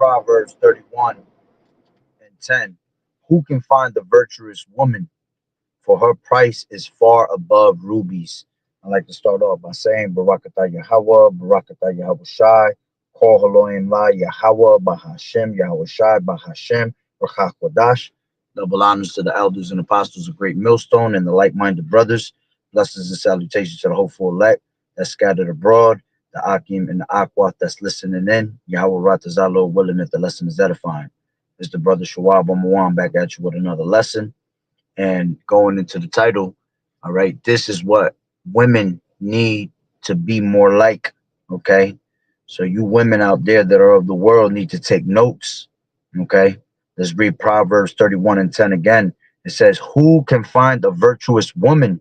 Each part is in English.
Proverbs 31:10. Who can find the virtuous woman? For her price is far above rubies. I like to start off by saying Barakatah Yahweh, Barakatah Yahweh Shai, Kol Haloim La Yahweh, Bahashem, Yahweh Shai, Bahashem, Rachakwadash. Double honors to the elders and apostles of Great Millstone and the like minded brothers. Blessings and salutations to the hopeful elect that's scattered abroad, the Akim and the Aqua that's listening in. Yahweh Ratazalo, willing that the lesson is edifying. It's the brother Shawab Amawan back at you with another lesson. And going into the title, all right, this is what women need to be more like. Okay. So you women out there that are of the world need to take notes. Okay. Let's read Proverbs 31:10 again. It says, who can find a virtuous woman?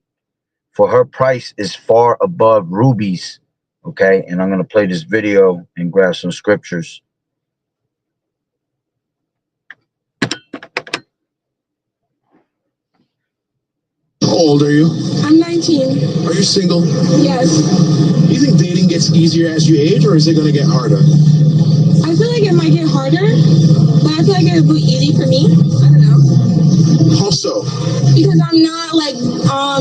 For her price is far above rubies. Okay. And I'm going to play this video and grab some scriptures. How old are you? I'm 19. Are you single? Yes. Do you think dating gets easier as you age, or is it going to get harder? I feel like it might get harder, but I feel like it would be easy for me. I don't know. How so? Because I'm not like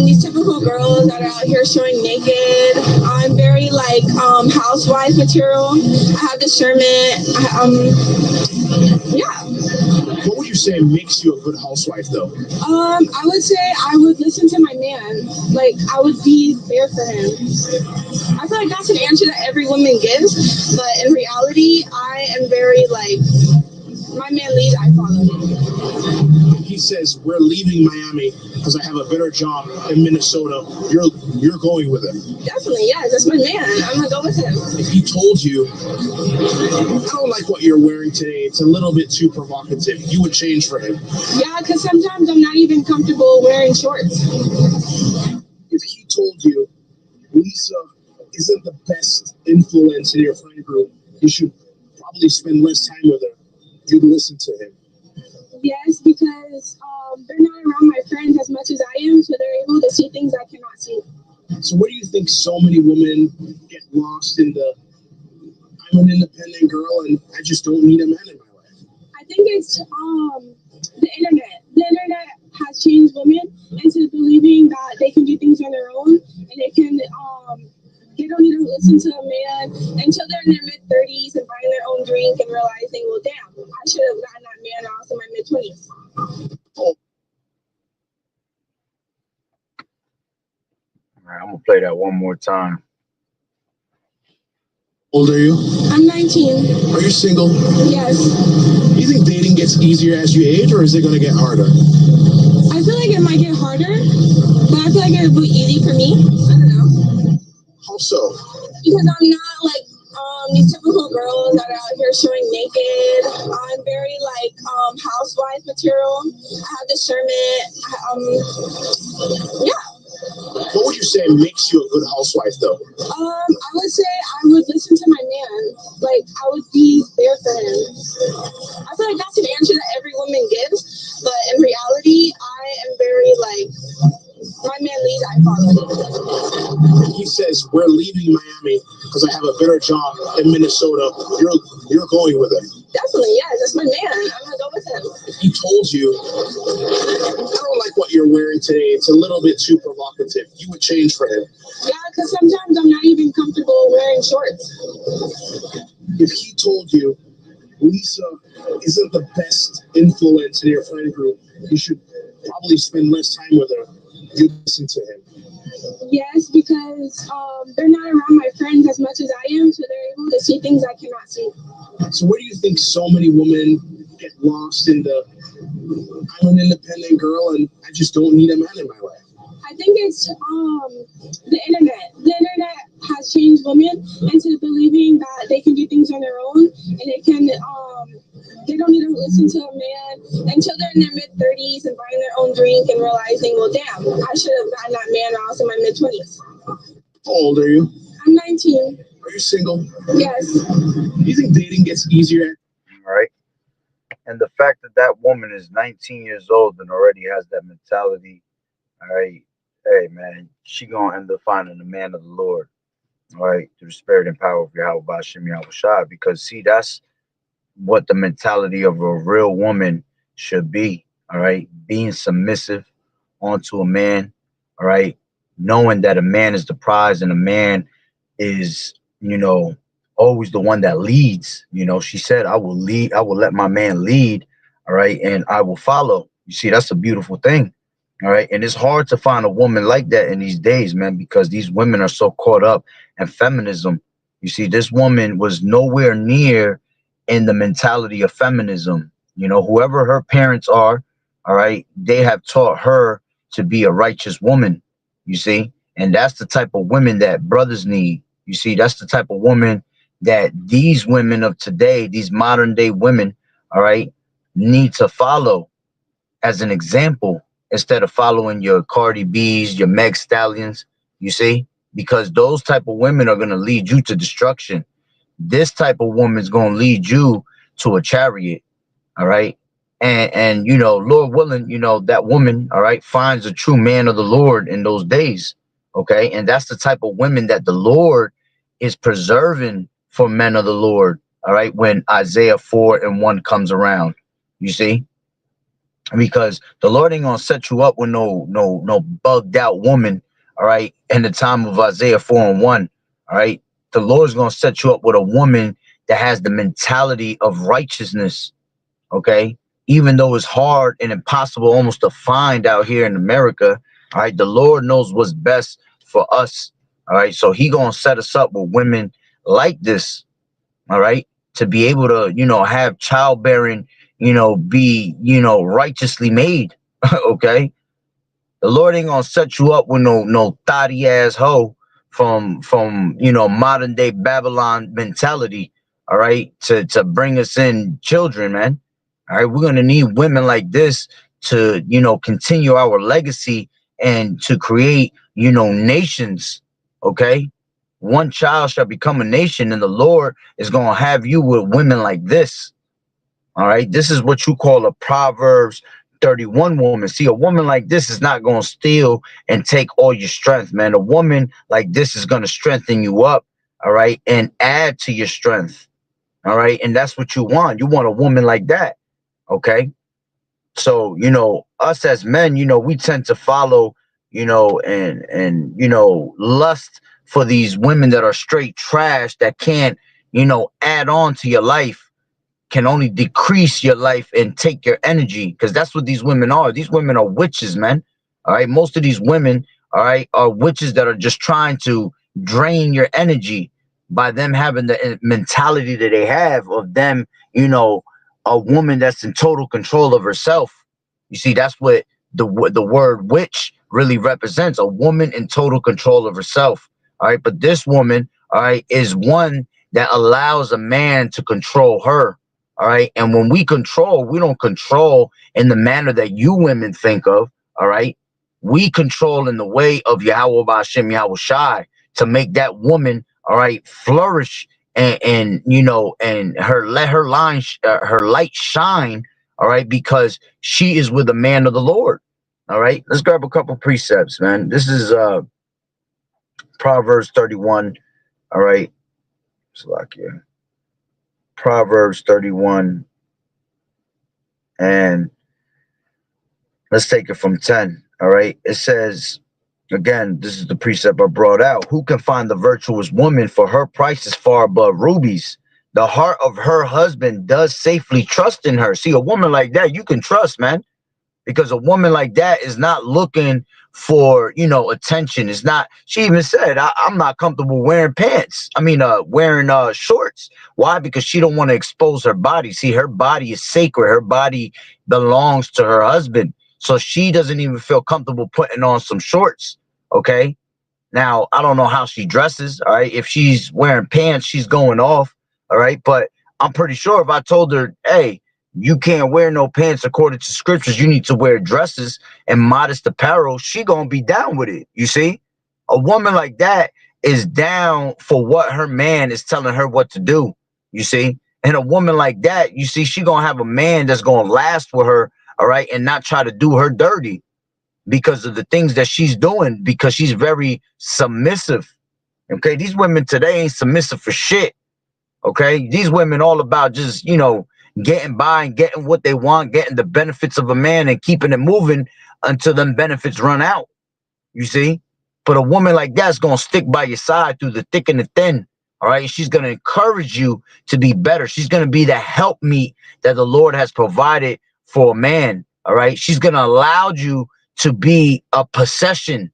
these typical girls that are out here showing naked. I'm very like housewife material. I have discernment. Yeah. What would you say makes you a good housewife, though? I would say I would listen to my man. Like I would be there for him. I feel like that's an answer that every woman gives, but in reality, I am very like my man leads, I follow. He says we're leaving Miami because I have a better job in Minnesota. You're going with him. Definitely, yes, that's my man. I'm gonna go with him. If he told you, I don't like what you're wearing today, it's a little bit too provocative, you would change for him. Yeah, because sometimes I'm not even comfortable wearing shorts. If he told you Lisa isn't the best influence in your friend group, you should probably spend less time with her, you'd listen to him. Yes, because they're not around my friends as much as I am, so they're able to see things I cannot see. So where do you think so many women get lost in the I'm an independent girl and I just don't need a man in my life? I think it's the internet. The internet has changed women into believing that they can do things on their own and they don't need to listen to a man until they're in their mid-30s and buying their own drink and realizing, well, damn, I should have gotten that man off in my mid-20s. All right, I'm gonna play that one more time. How old are you? I'm 19. Are you single? Yes. Do you think dating gets easier as you age, or is it going to get harder? I feel like it might get harder, but I feel like it would be easy for me. I don't know. How so? Because I'm not like these typical girls that are out here showing naked. I'm very like housewife material. I have discernment. Yeah. What would you say makes you a good housewife, though? I would say I would listen to my man. Like I would be there for him. I feel like that's an answer that every woman gives, but in reality, I am very like my man leads, I follow. He says we're leaving Miami because I have a better job in Minnesota. You're going with him. Definitely, yes, that's my man. I'm gonna go with him. If he told you, I don't like what you're wearing today, it's a little bit too provocative, you would change for him. Yeah, because sometimes I'm not even comfortable wearing shorts. If he told you Lisa isn't the best influence in your friend group, you should probably spend less time with her, you'd listen to him. Yes, because they're not around my friends as much as I am, so they're able to see things I cannot see. So where do you think so many women get lost in the I'm an independent girl and I just don't need a man in my life? I think it's the internet. The internet has changed women into believing that they can do things on their own and they don't need to listen to a man until they're in their mid-30s and buying their own drink and realizing, well, damn, I should have gotten that man off in my mid-20s. How old are you? I'm 19. Are you single? Yes. Do you think dating gets easier? All right. And the fact that that woman is 19 years old and already has that mentality, all right, hey, man, she going to end up finding the man of the Lord, all right, through the spirit and power of Yahweh Bashem Yahweh Shai. Because, see, that's what the mentality of a real woman should be. All right, being submissive onto a man. All right, knowing that a man is the prize and a man is, always the one that leads. She said, I will lead, I will let my man lead. All right, and I will follow. You see, that's a beautiful thing. All right, and it's hard to find a woman like that in these days, man, because these women are so caught up in feminism. You see, this woman was nowhere near in the mentality of feminism. Whoever her parents are, all right, they have taught her to be a righteous woman. You see, and that's the type of women that brothers need. You see, that's the type of woman that these women of today, these modern day women, all right, need to follow as an example instead of following your Cardi B's, your Meg Stallions. You see, because those type of women are going to lead you to destruction. This type of woman is going to lead you to a chariot. All right. And Lord willing, that woman, all right, finds a true man of the Lord in those days. Okay. And that's the type of women that the Lord is preserving for men of the Lord. All right. When Isaiah 4:1 comes around, you see, because the Lord ain't gonna set you up with no bugged out woman. All right. In the time of Isaiah 4:1. All right. The Lord's gonna set you up with a woman that has the mentality of righteousness. Okay, even though it's hard and impossible almost to find out here in America, all right, the Lord knows what's best for us. All right, so he gonna set us up with women like this. All right, to be able to have childbearing, be righteously made. Okay, the Lord ain't gonna set you up with no thotty ass hoe from modern day Babylon mentality. All right, to bring us in children, man. All right, we're gonna need women like this to continue our legacy and to create nations. Okay, one child shall become a nation, and the Lord is gonna have you with women like this. All right, this is what you call a Proverbs 31 woman. See, a woman like this is not going to steal and take all your strength, man. A woman like this is going to strengthen you up, all right, and add to your strength, all right. And that's what you want. You want a woman like that, okay. So us as men, we tend to follow, and lust for these women that are straight trash that can't, add on to your life, can only decrease your life and take your energy, because that's what these women are. These women are witches, man. All right, most of these women, all right, are witches that are just trying to drain your energy by them having the mentality that they have of them, a woman that's in total control of herself. You see, that's what the word witch really represents, a woman in total control of herself. All right, but this woman, all right, is one that allows a man to control her. All right. And when we control, we don't control in the manner that you women think of. All right. We control in the way of Yahweh Ba'Shem Yahweh Shai to make that woman, all right, flourish and and let her her light shine. All right. Because she is with the man of the Lord. All right. Let's grab a couple precepts, man. This is Proverbs 31. All right. Salakia. Proverbs 31, and let's take it from 10. All right, it says, again, this is the precept I brought out: who can find the virtuous woman, for her price is far above rubies? The heart of her husband does safely trust in her. See, a woman like that you can trust, man, because a woman like that is not looking for attention. It's not. She even said, I'm not comfortable wearing pants, wearing shorts. Why? Because she don't want to expose her body. See, her body is sacred. Her body belongs to her husband, so she doesn't even feel comfortable putting on some shorts. Okay, now I don't know how she dresses. All right, if she's wearing pants, she's going off. All right, but I'm pretty sure if I told her, hey, you can't wear no pants according to scriptures, you need to wear dresses and modest apparel, she gonna be down with it. You see, a woman like that is down for what her man is telling her what to do. You see, and a woman like that, you see, she gonna have a man that's gonna last with her, all right, and not try to do her dirty because of the things that she's doing, because she's very submissive. Okay, these women today ain't submissive for shit. Okay, these women all about just, you know, getting by and getting what they want, getting the benefits of a man and keeping it moving until them benefits run out. You see? But a woman like that's gonna stick by your side through the thick and the thin. All right. She's gonna encourage you to be better. She's gonna be the helpmeet that the Lord has provided for a man. All right. She's gonna allow you to be a possession.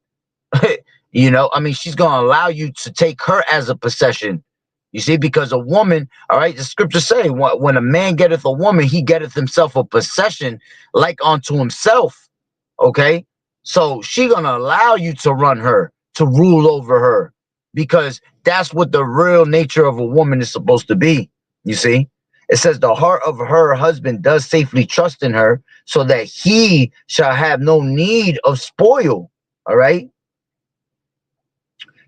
You know, I mean, she's gonna allow you to take her as a possession. You see, because a woman, all right, the scriptures say, when a man getteth a woman, he getteth himself a possession like unto himself. Okay, so she gonna allow you to run her, to rule over her, because that's what the real nature of a woman is supposed to be. You see, it says the heart of her husband does safely trust in her, so that he shall have no need of spoil. All right.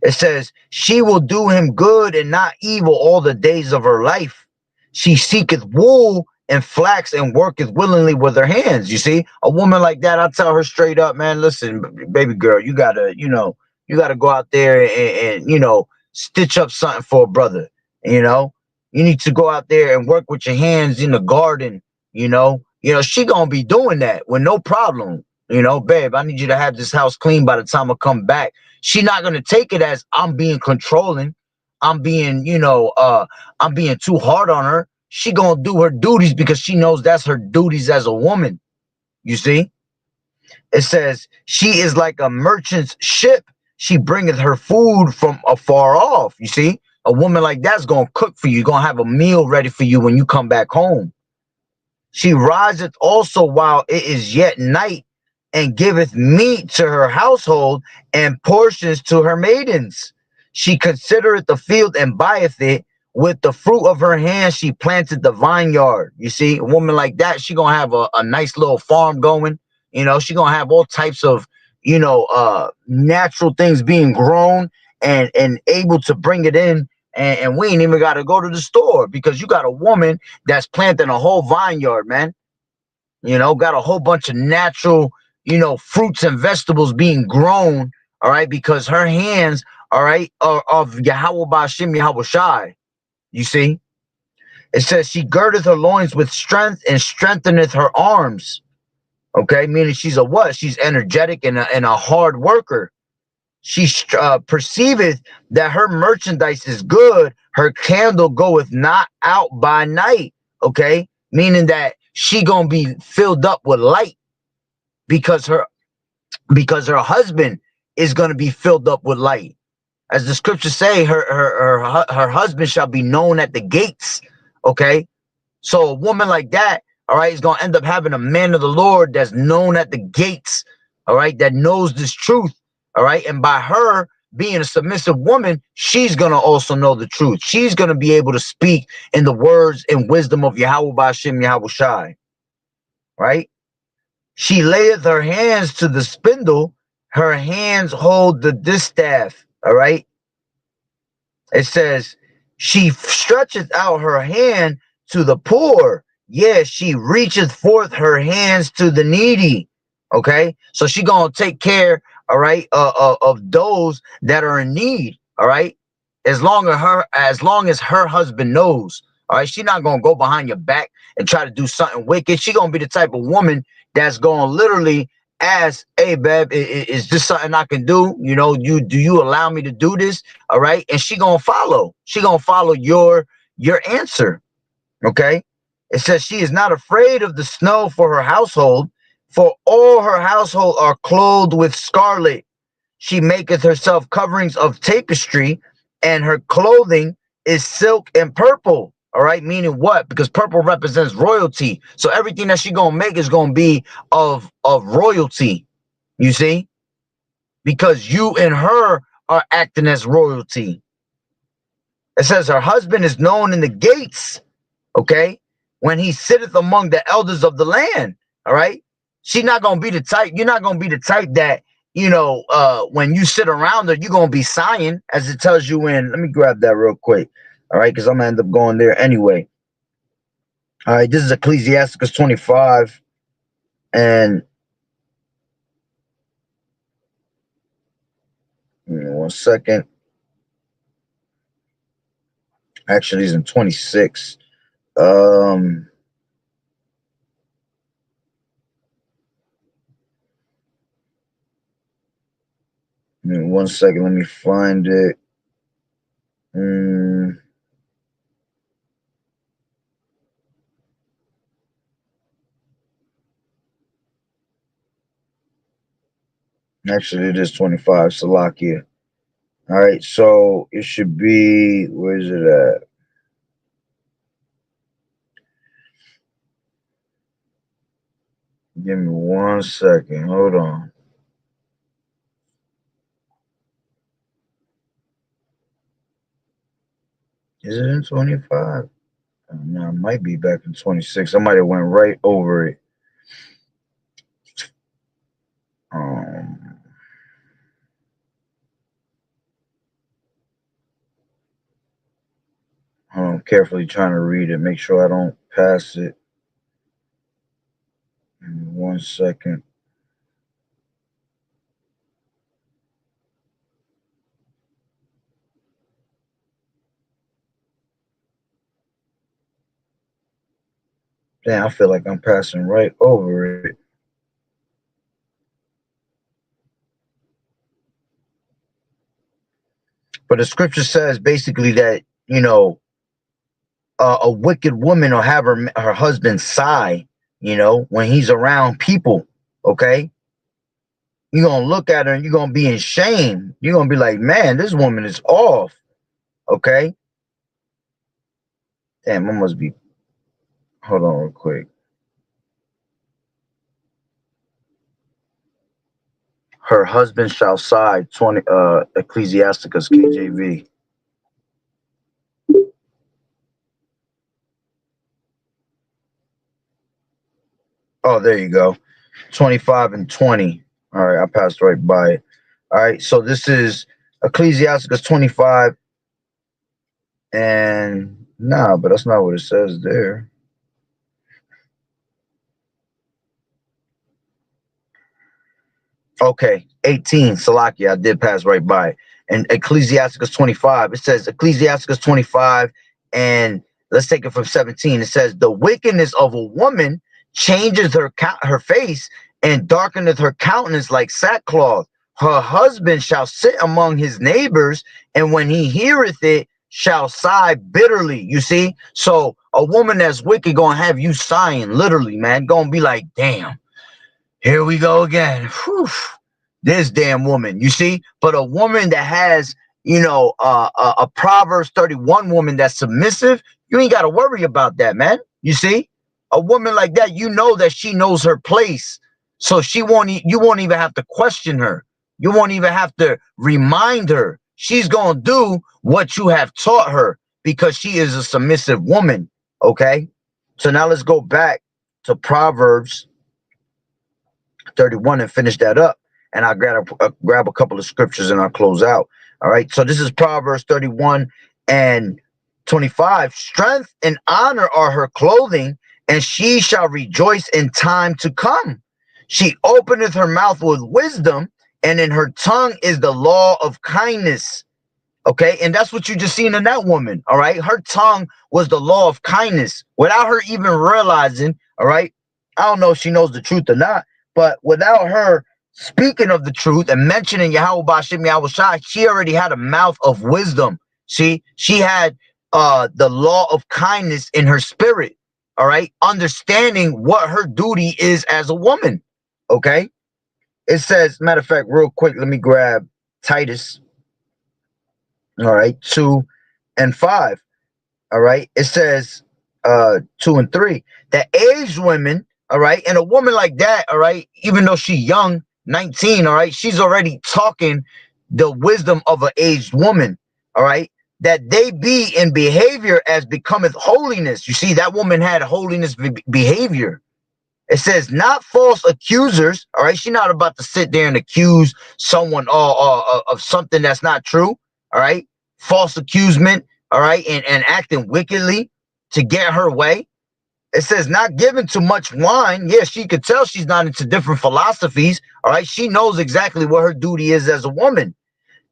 It says, she will do him good and not evil all the days of her life. She seeketh wool and flax and worketh willingly with her hands. You see, a woman like that, I tell her straight up, man, listen, baby girl, you gotta, you know, you gotta go out there and you know, stitch up something for a brother. You know, you need to go out there and work with your hands in the garden. You know, she gonna be doing that with no problem. You know, babe, I need you to have this house clean by the time I come back. She's not gonna take it as I'm being controlling, I'm being, I'm being too hard on her. She gonna do her duties because she knows that's her duties as a woman. You see, it says she is like a merchant's ship. She bringeth her food from afar off. You see, a woman like that's gonna cook for you, gonna have a meal ready for you when you come back home. She riseth also while it is yet night, and giveth meat to her household and portions to her maidens. She considereth the field and buyeth it. With the fruit of her hand, she planted the vineyard. You see, a woman like that, she gonna have a nice little farm going. You know, she gonna have all types of, natural things being grown and able to bring it in. And we ain't even got to go to the store because you got a woman that's planting a whole vineyard, man. You know, got a whole bunch of natural, fruits and vegetables being grown, all right, because her hands, all right, are of Yahweh Bashim Yahweh Shai. You see, it says she girdeth her loins with strength and strengtheneth her arms. Okay, meaning she's a what? She's energetic and a hard worker. She perceiveth that her merchandise is good. Her candle goeth not out by night. Okay, meaning that she gonna be filled up with light because her husband is gonna be filled up with light. As the scriptures say, her husband shall be known at the gates. Okay, so a woman like that, all right, is gonna end up having a man of the Lord that's known at the gates. All right, that knows this truth. All right, and by her being a submissive woman, she's gonna also know the truth. She's gonna be able to speak in the words and wisdom of Yahweh Bashim Yahweh Shai. Right? She layeth her hands to the spindle, her hands hold the distaff. All right. It says, she stretcheth out her hand to the poor. Yes, she reacheth forth her hands to the needy. Okay. So she gonna take care, all right, of those that are in need. All right. As long as her husband knows. All right. She not gonna go behind your back and try to do something wicked. She gonna be the type of woman that's gonna literally ask, hey, babe, is this something I can do? Do you allow me to do this? All right. And she gonna follow. She gonna follow your answer. Okay. It says she is not afraid of the snow for her household, for all her household are clothed with scarlet. She maketh herself coverings of tapestry, and her clothing is silk and purple. All right, meaning what? Because purple represents royalty. So everything that she gonna make is gonna be of royalty. You see, because you and her are acting as royalty. It says her husband is known in the gates. Okay, when he sitteth among the elders of the land. All right, she's not gonna be the type. You're not gonna be the type that when you sit around her, you're gonna be sighing, as it tells you in. Let me grab that real quick. All right, because I'm gonna end up going there anyway. All right, this is Ecclesiasticus 25, and 1 second. Actually, he's in 26. One second, let me find it. Actually, it is 25, Salakia. All right, so it should be, where is it at? Give me 1 second. Hold on. Is it in 25? No, it might be back in 26. I might have went right over it. I'm carefully trying to read it, make sure I don't pass it. 1 second. Damn, I feel like I'm passing right over it. But the scripture says basically that, a wicked woman will have her husband sigh, when he's around people, okay? You're going to look at her and you're going to be in shame. You're going to be like, man, this woman is off, okay? Damn, I must be, hold on real quick. Her husband shall sigh, 20 Ecclesiasticus KJV. Oh, there you go. 25 and 20. All right, I passed right by it. All right, so this is Ecclesiasticus 25. And nah, but that's not what it says there. Okay, 18, Salakia, I did pass right by it. And Ecclesiasticus 25, it says Ecclesiasticus 25, and let's take it from 17. It says, the wickedness of a woman changes her face and darkeneth her countenance like sackcloth. Her husband shall sit among his neighbors, and when he heareth it, shall sigh bitterly. You see? So a woman that's wicked gonna have you sighing, literally, man. Gonna be like, damn, here we go again. Whew, this damn woman, you see? But a woman that has, a Proverbs 31 woman that's submissive, you ain't got to worry about that, man. You see? A woman like that, you know that she knows her place. So you won't even have to question her. You won't even have to remind her. She's going to do what you have taught her because she is a submissive woman, okay? So now let's go back to Proverbs 31 and finish that up. And I'll grab a couple of scriptures and I'll close out. All right. So this is Proverbs 31 and 25. Strength and honor are her clothing, and she shall rejoice in time to come. She openeth her mouth with wisdom, and in her tongue is the law of kindness. Okay. And that's what you just seen in that woman. All right. Her tongue was the law of kindness without her even realizing. All right. I don't know if she knows the truth or not, but without her speaking of the truth and mentioning Yahweh Bashim Yahweh Shai, she already had a mouth of wisdom. See, she had the law of kindness in her spirit. All right. Understanding what her duty is as a woman. Okay. It says, matter of fact, real quick, let me grab Titus. All right. 2 and 5. All right. It says 2 and 3 that aged women. All right. And a woman like that. All right. Even though she's young, 19. All right. She's already talking the wisdom of an aged woman. All right. That they be in behavior as becometh holiness. You see, that woman had holiness behavior. It says not false accusers. All right. She's not about to sit there and accuse someone of something that's not true. All right. False accusement. All right. And acting wickedly to get her way. It says not given to much wine. Yeah, she could tell she's not into different philosophies. All right. She knows exactly what her duty is as a woman.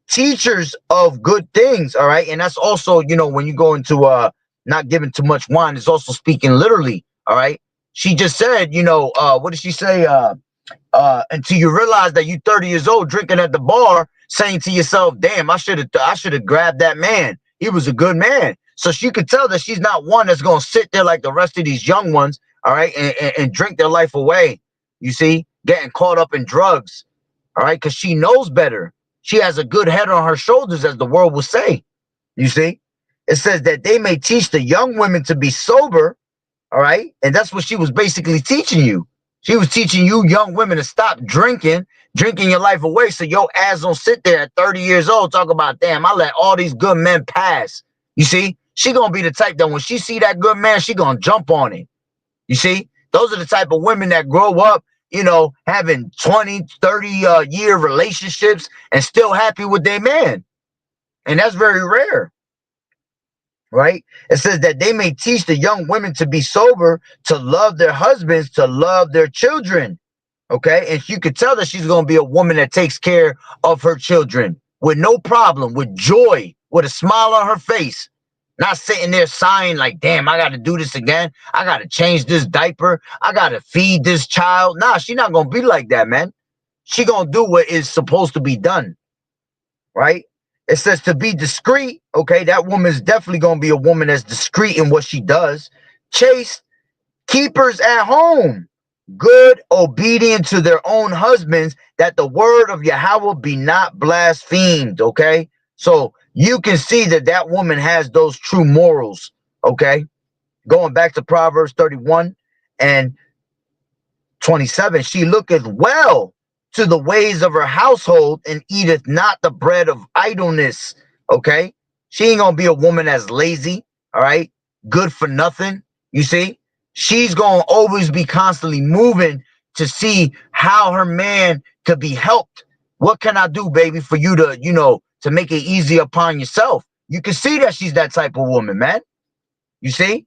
teachers of good things, all right? And that's also, you know, when you go into not giving too much wine, it's also speaking literally, all right? She just said, you know, what did she say? Until you realize that you're 30 years old drinking at the bar, saying to yourself, damn, I should have grabbed that man. He was a good man. So she could tell that she's not one that's gonna sit there like the rest of these young ones, all right, and drink their life away. You see, getting caught up in drugs, all right, because she knows better. She has a good head on her shoulders, as the world will say. You see, it says that they may teach the young women to be sober, all right, and that's what she was basically teaching you. She was teaching you young women to stop drinking your life away, so your ass don't sit there at 30 years old talk about, damn, I let all these good men pass. You see, she gonna be the type that when she see that good man, she gonna jump on it. You see, those are the type of women that grow up, you know, having 20, 30 year relationships and still happy with their man. And that's very rare, right? It says that they may teach the young women to be sober, to love their husbands, to love their children. Okay. And you could tell that she's going to be a woman that takes care of her children with no problem, with joy, with a smile on her face. Not sitting there sighing like, damn, I got to do this again. I got to change this diaper. I got to feed this child. Nah, she's not going to be like that, man. She going to do what is supposed to be done, right? It says to be discreet. Okay, that woman is definitely going to be a woman that's discreet in what she does. Chaste, keepers at home, good, obedient to their own husbands, that the word of Yahweh be not blasphemed. Okay, so you can see that that woman has those true morals. Okay, going back to Proverbs 31 and 27, she looketh well to the ways of her household and eateth not the bread of idleness. Okay, she ain't gonna be a woman that's lazy, all right, good for nothing. You see, she's gonna always be constantly moving to see how her man could be helped. What can I do, baby, for you to, you know, to make it easy upon yourself? You can see that she's that type of woman, man. You see,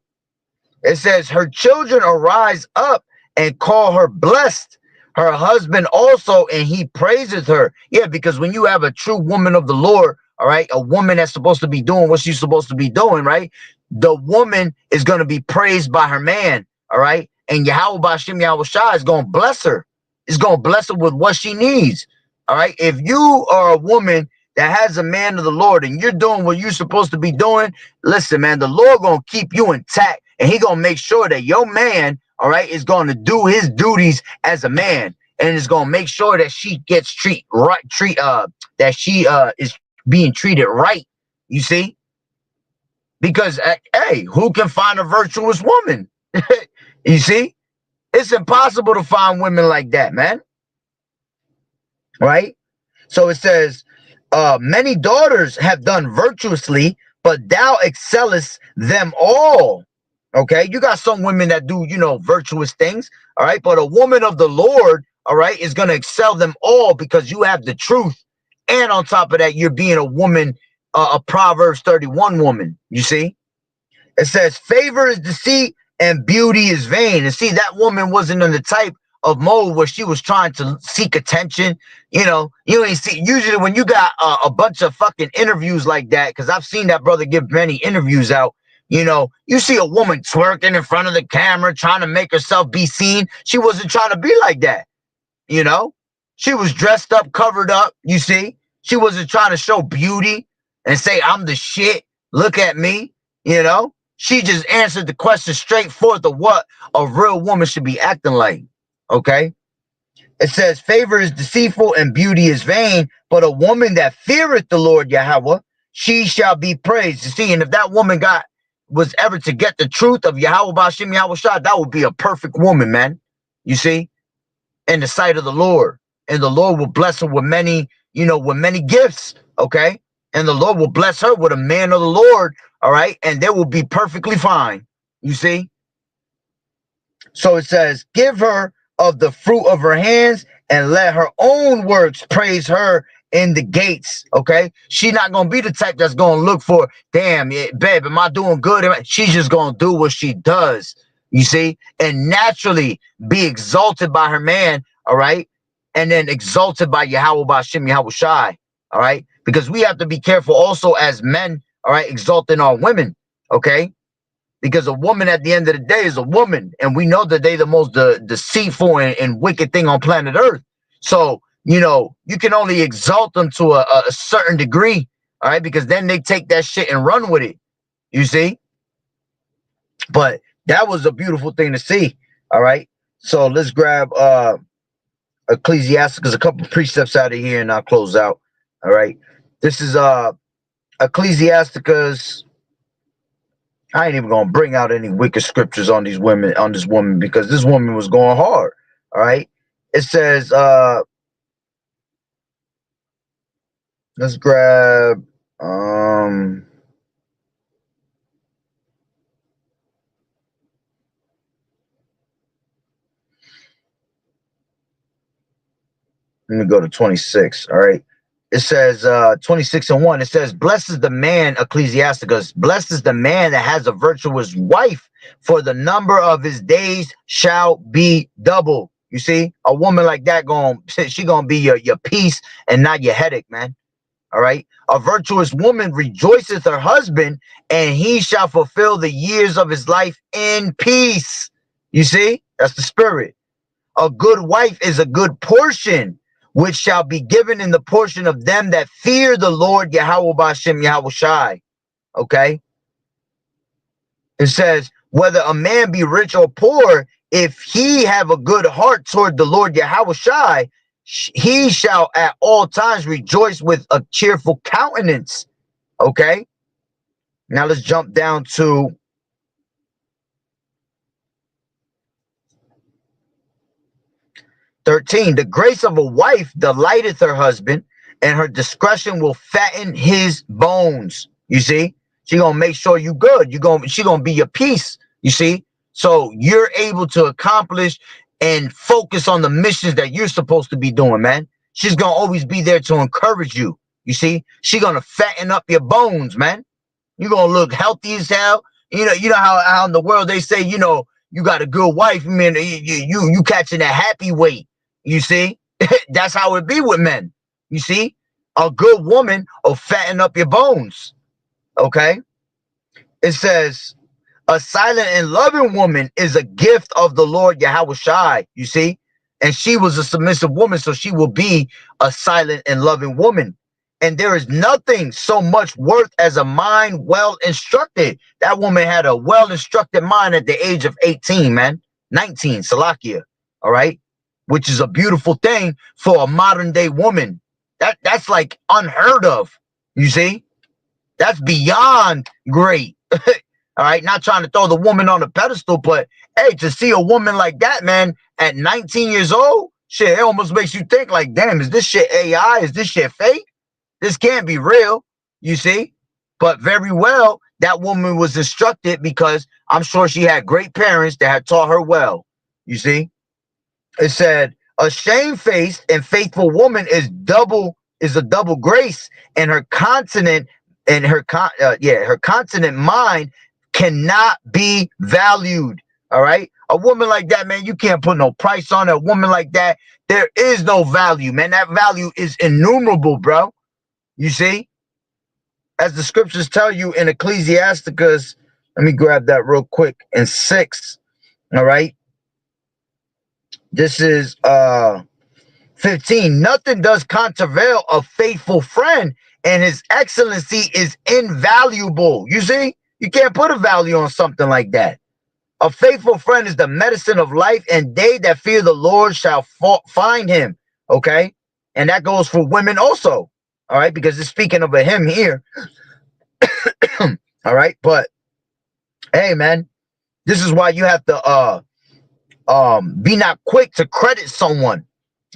it says her children arise up and call her blessed, her husband also, and he praises her. Yeah, because when you have a true woman of the Lord, all right, a woman that's supposed to be doing what she's supposed to be doing, right? The woman is going to be praised by her man, all right? And Yahweh Bashim Yahweh Shai is going to bless her. It's going to bless her with what she needs, all right? If you are a woman that has a man of the Lord and you're doing what you're supposed to be doing, listen, man, the Lord going to keep you intact, and he going to make sure that your man, all right, is going to do his duties as a man, and is going to make sure that she gets that she is being treated right. You see, because hey, who can find a virtuous woman? You see, it's impossible to find women like that, man. Right? So it says, many daughters have done virtuously, but thou excellest them all. Okay, you got some women that do, you know, virtuous things, all right, but a woman of the Lord, all right, is going to excel them all because you have the truth. And on top of that, you're being a woman, a Proverbs 31 woman. You see, it says favor is deceit and beauty is vain. And see, that woman wasn't in the type of mode where she was trying to seek attention. You know, you ain't see, usually when you got a bunch of fucking interviews like that, because I've seen that brother give many interviews out. You know, you see a woman twerking in front of the camera, trying to make herself be seen. She wasn't trying to be like that. You know, she was dressed up, covered up. You see, she wasn't trying to show beauty and say, I'm the shit. Look at me. You know, she just answered the question straight forth of what a real woman should be acting like. Okay. It says favor is deceitful and beauty is vain, but a woman that feareth the Lord Yahweh, she shall be praised. You see, and if that woman was ever to get the truth of Yahweh Bashim Yahweh Shah, that would be a perfect woman, man. You see, in the sight of the Lord, and the Lord will bless her with many, you know, with many gifts. Okay, and the Lord will bless her with a man of the Lord. All right, and they will be perfectly fine. You see, so it says, give her of the fruit of her hands and let her own works praise her in the gates. Okay, she's not gonna be the type that's gonna look for, damn, yeah, babe, am I doing good? She's just gonna do what she does. You see, and naturally be exalted by her man. All right, and then exalted by Yahweh Bashim Yahweh Shai. All right, because we have to be careful also as men, all right, exalting our women, okay? Because a woman at the end of the day is a woman, and we know that they the most deceitful and wicked thing on planet Earth. So, you know, you can only exalt them to a certain degree, all right, because then they take that shit and run with it, you see? But that was a beautiful thing to see, all right? So let's grab Ecclesiasticus, a couple precepts out of here, and I'll close out, all right? This is Ecclesiasticus. I ain't even gonna bring out any wicked scriptures on these women, on this woman, because this woman was going hard. All right. It says, let's grab let me go to 26. All right. It says 26:1. It says, blessed is the man, Ecclesiasticus, blessed is the man that has a virtuous wife, for the number of his days shall be double. You see, a woman like that she gonna be your peace and not your headache, man. All right. A virtuous woman rejoiceth her husband, and he shall fulfill the years of his life in peace. You see, that's the spirit. A good wife is a good portion, which shall be given in the portion of them that fear the Lord Yahweh Bashem Yahweh Shai. Okay. It says, whether a man be rich or poor, if he have a good heart toward the Lord Yahweh Shai, he shall at all times rejoice with a cheerful countenance. Okay. Now let's jump down to 13. The grace of a wife delighteth her husband, and her discretion will fatten his bones. You see, she gonna make sure you good. She gonna be your peace. You see, so you're able to accomplish and focus on the missions that you're supposed to be doing, man. She's gonna always be there to encourage you. You see, she gonna fatten up your bones, man. You're gonna look healthy as hell. You know how in the world they say, you know, you got a good wife, man. You catching that happy weight. You see, that's how it be with men. You see, a good woman will fatten up your bones. Okay. It says, a silent and loving woman is a gift of the Lord Yahweh Shai. You see, and she was a submissive woman, so she will be a silent and loving woman. And there is nothing so much worth as a mind well instructed. That woman had a well instructed mind at the age of 18, man. 19, Salakia. All right. Which is a beautiful thing for a modern day woman. That's like unheard of. You see, that's beyond great. All right. Not trying to throw the woman on a pedestal, but hey, to see a woman like that, man, at 19 years old, shit, it almost makes you think like, damn, is this shit AI? Is this shit fake? This can't be real, you see? But very well, that woman was instructed, because I'm sure she had great parents that had taught her well, you see? It said, a shamefaced and faithful woman is a double grace, and her continent her continent mind cannot be valued. All right. A woman like that, man, you can't put no price on a woman like that. There is no value, man. That value is innumerable, bro. You see, as the scriptures tell you in Ecclesiasticus, let me grab that real quick, in 6. All right. This is 15. Nothing does contravail a faithful friend, and his excellency is invaluable. You see, you can't put a value on something like that. A faithful friend is the medicine of life, and they that fear the Lord shall find him. Okay. And that goes for women also. All right. Because it's speaking of a him here. All right. But hey, man, this is why you have to be not quick to credit someone.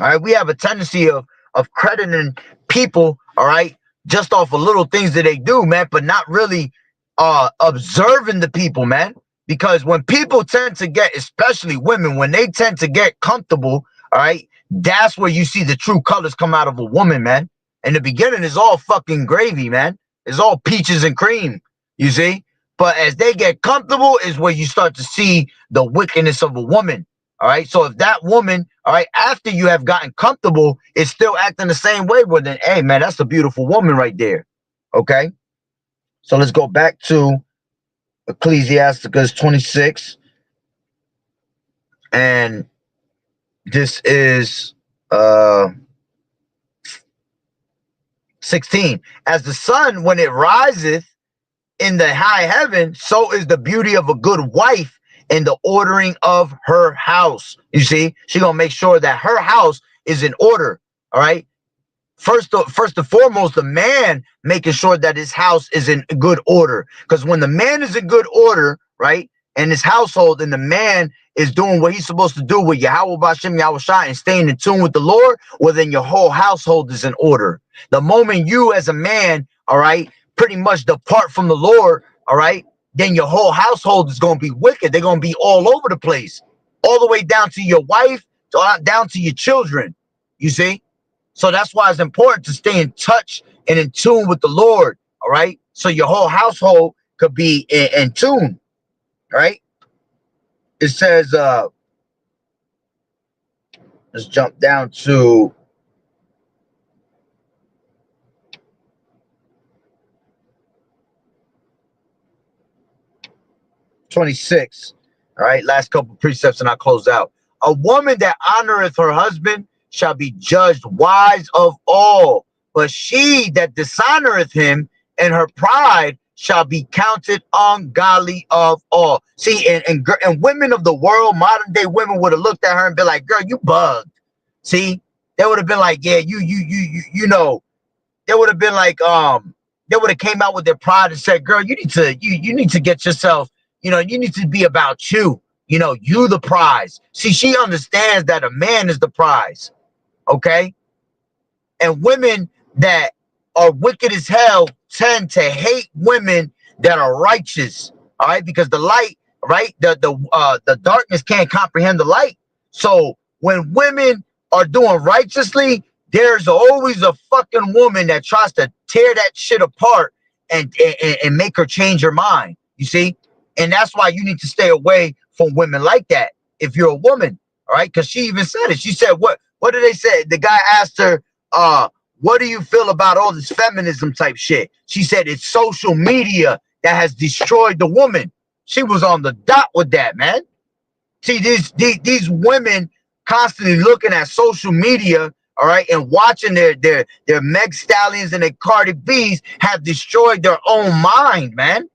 All right. We have a tendency of crediting people, all right, just off of little things that they do, man, but not really observing the people, man. Because when people tend to get, especially women, when they tend to get comfortable, all right, that's where you see the true colors come out of a woman, man. In the beginning, it's all fucking gravy, man. It's all peaches and cream, you see? But as they get comfortable is where you start to see the wickedness of a woman. All right. So if that woman, all right, after you have gotten comfortable, is still acting the same way, well then, hey man, that's a beautiful woman right there. Okay. So let's go back to Ecclesiasticus 26, and this is 16. As the sun when it riseth in the high heaven, so is the beauty of a good wife in the ordering of her house. You see, she gonna make sure that her house is in order. All right. First and foremost, the man making sure that his house is in good order. Because when the man is in good order, right, and his household, and the man is doing what he's supposed to do with Yahweh Bashem Yahweh Shai and staying in tune with the Lord, well, then your whole household is in order. The moment you as a man, all right, pretty much depart from the Lord, all right, then your whole household is going to be wicked. They're going to be all over the place, all the way down to your wife, down to your children, you see? So that's why it's important to stay in touch and in tune with the Lord, all right? So your whole household could be in tune, right? It says, let's jump down to 26, all right? Last couple precepts and I'll close out. A woman that honoreth her husband shall be judged wise of all, but she that dishonoreth him and her pride shall be counted ungodly of all. See, and women of the world, modern day women would have looked at her and been like, girl, you bugged. See, they would have been like, yeah, you know, they would have been like, they would have came out with their pride and said, girl, you need to get yourself, you know, you need to be about you. You know, you the prize. See, she understands that a man is the prize. Okay. And women that are wicked as hell tend to hate women that are righteous. All right. Because the light, right? The darkness can't comprehend the light. So when women are doing righteously, there's always a fucking woman that tries to tear that shit apart and make her change her mind. You see? And that's why you need to stay away from women like that if you're a woman. All right. Because she even said it. She said, what did they say? The guy asked her, what do you feel about all this feminism type shit? She said, it's social media that has destroyed the woman. She was on the dot with that, man. See, these women constantly looking at social media, all right, and watching their Meg Stallions and their Cardi B's have destroyed their own mind, man.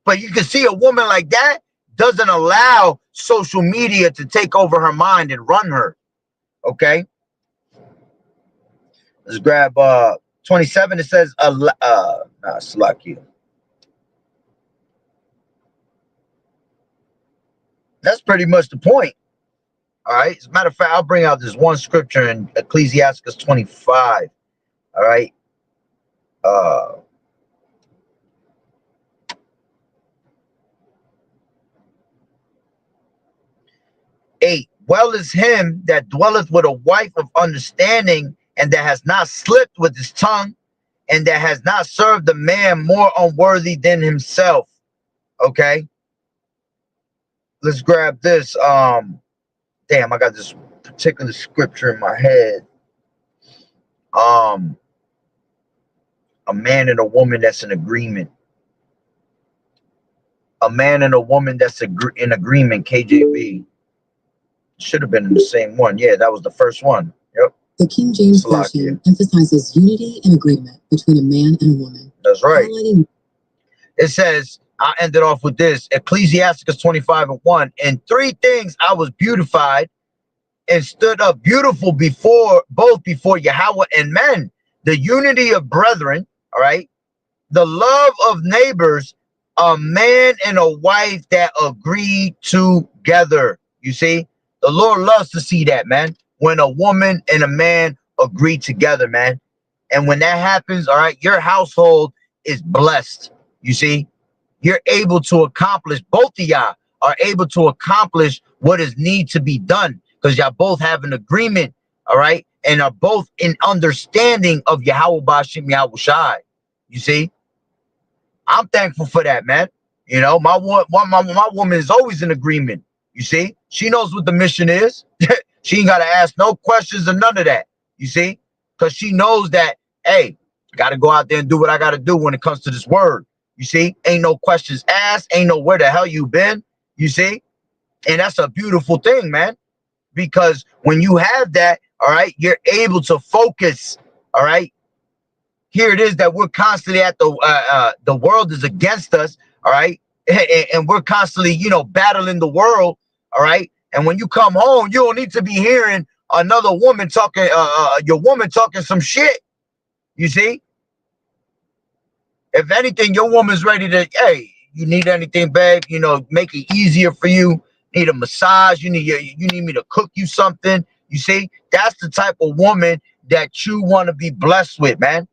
But you can see a woman like that doesn't allow social media to take over her mind and run her. Okay. Let's grab 27. It says Slakia. That's pretty much the point. All right. As a matter of fact, I'll bring out this one scripture in Ecclesiasticus 25. All right. 8. Well is him that dwelleth with a wife of understanding, and that has not slipped with his tongue, and that has not served the man more unworthy than himself. Okay. Let's grab this. Damn, I got this particular scripture in my head. A man and a woman that's in agreement. A man and a woman that's in agreement, KJV. Should have been in the same one. Yeah, that was the first one. Yep. The King James Version emphasizes unity and agreement between a man and a woman. That's right. It says, I ended off with this, Ecclesiasticus 25:1. In 3 things I was beautified and stood up beautiful before Yahweh and men. The unity of brethren, all right, the love of neighbors, a man and a wife that agree together. You see, the Lord loves to see that, man, when a woman and a man agree together, man. And when that happens, all right, your household is blessed. You see, you're able to accomplish, both of y'all are able to accomplish what is need to be done, because y'all both have an agreement, all right, and are both in understanding of Yahweh Bashem Yahweh Shai. You see, I'm thankful for that, man. You know, my woman is always in agreement. You see, she knows what the mission is. She ain't got to ask no questions or none of that. You see, because she knows that, hey, I got to go out there and do what I got to do when it comes to this word. You see, ain't no questions asked, ain't no where the hell you been. You see, and that's a beautiful thing, man, because when you have that, all right, you're able to focus. All right, here it is that we're constantly at the world is against us. All right, and we're constantly, you know, battling the world. All right, and when you come home, you don't need to be hearing another woman talking, your woman talking some shit. You see, if anything, your woman's ready to, hey, you need anything, babe? You know, make it easier for you. Need a massage? You need me to cook you something? You see, that's the type of woman that you want to be blessed with, man.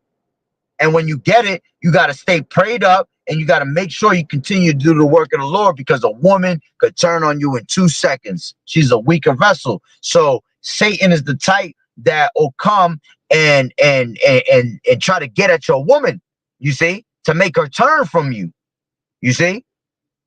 And when you get it, you got to stay prayed up and you got to make sure you continue to do the work of the Lord, because a woman could turn on you in 2 seconds. She's a weaker vessel. So Satan is the type that will come and try to get at your woman, you see, to make her turn from you, you see.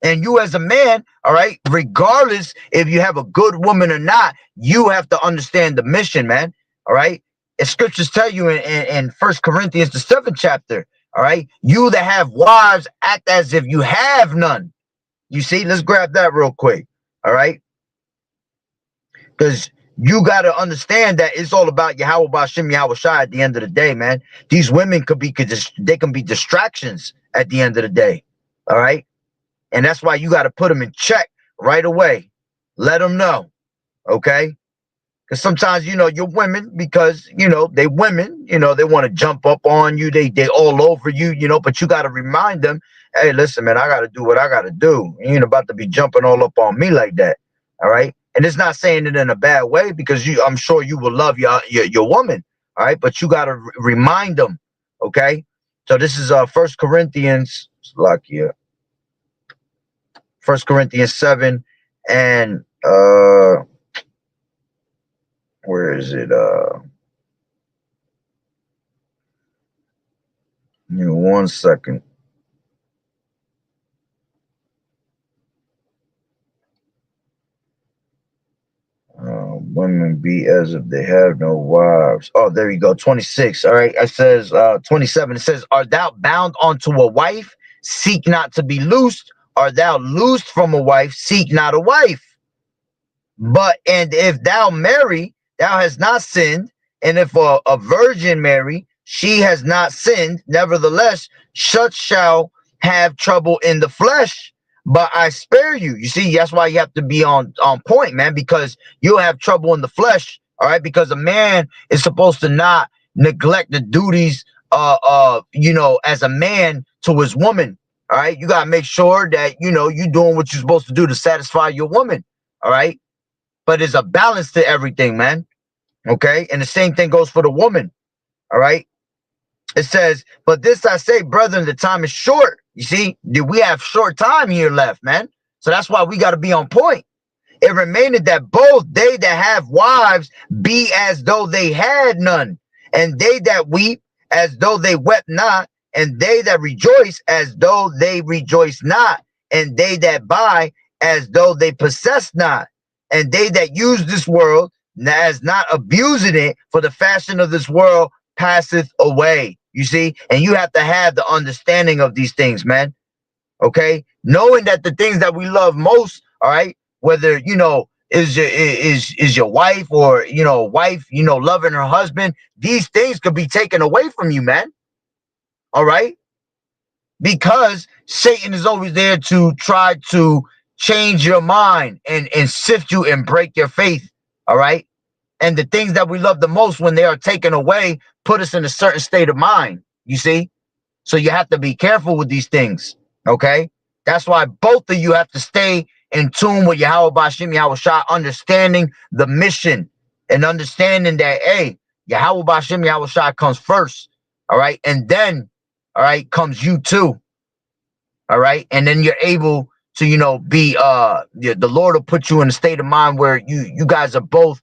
And you as a man, all right, regardless if you have a good woman or not, you have to understand the mission, man. All right. As scriptures tell you in 1 Corinthians, the 7th chapter, all right, you that have wives act as if you have none. You see, let's grab that real quick. All right. Because you got to understand that it's all about Yahweh Ba'Shem Yahweh Shai at the end of the day, man. These women can be distractions at the end of the day. All right. And that's why you got to put them in check right away. Let them know. Okay. Because sometimes, you know, you're women, because, you know, they women, you know, they want to jump up on you. They all over you, you know, but you got to remind them, hey, listen, man, I got to do what I got to do. You ain't about to be jumping all up on me like that. All right. And it's not saying it in a bad way, because I'm sure you will love your woman. All right. But you got to remind them. Okay. So this is 1 Corinthians, Slakia, 1 Corinthians 7 and where is it? Give me 1 second. Women be as if they have no wives. Oh, there you go. 26. All right. It says 27. It says, art thou bound unto a wife? Seek not to be loosed. Art thou loosed from a wife? Seek not a wife. But, and if thou marry, thou hast not sinned. And if a virgin marry, she has not sinned. Nevertheless, such shall have trouble in the flesh. But I spare you. You see, that's why you have to be on point, man, because you'll have trouble in the flesh. All right. Because a man is supposed to not neglect the duties, you know, as a man to his woman. All right. You got to make sure that, you know, you're doing what you're supposed to do to satisfy your woman. All right. But there's a balance to everything, man. Okay. And the same thing goes for the woman. All right. It says, but this I say, brethren, the time is short. You see, we have short time here left, man. So that's why we got to be on point. It remained that both they that have wives be as though they had none, and they that weep as though they wept not, and they that rejoice as though they rejoice not, and they that buy as though they possess not, and they that use this world as not abusing it, for the fashion of this world passeth away. You see, and you have to have the understanding of these things, man. Okay, knowing that the things that we love most, all right, whether, you know, is your wife, or, you know, wife, you know, loving her husband, these things could be taken away from you, man. All right, because Satan is always there to try to change your mind and sift you and break your faith. All right. And the things that we love the most, when they are taken away, put us in a certain state of mind, you see? So you have to be careful with these things, okay? That's why both of you have to stay in tune with Yahweh Ba'Shem Yahweh Shai, understanding the mission and understanding that, hey, Yahweh Ba'Shem Yahweh Shai comes first, all right? And then, all right, comes you too, all right? And then you're able to, you know, be, the Lord will put you in a state of mind where you guys are both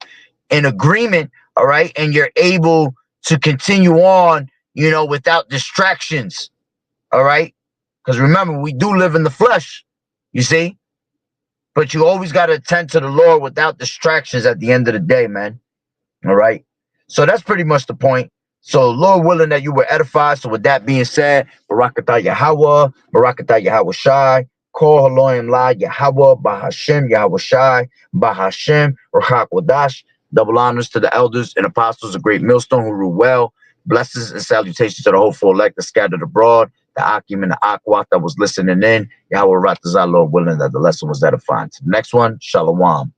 in agreement, all right, and you're able to continue on, you know, without distractions, all right, because remember, we do live in the flesh, you see, But you always got to attend to the Lord without distractions at the end of the day, man. All right. So that's pretty much the point. So Lord willing that you were edified. So with that being said, Barakatah Yahweh, Barakatah Yahweh Shai, Kol Haloim La Yahweh, Bahashem Yahweh Shai, Bahashem, Rachak Wadash. Double honors to the elders and apostles of Great Millstone who rule well. Blessings and salutations to the hopeful elect that scattered abroad, the Akim and the Akwat that was listening in. Yahweh Ratazah, Lord willing that the lesson was edifying. To the next one, Shalom.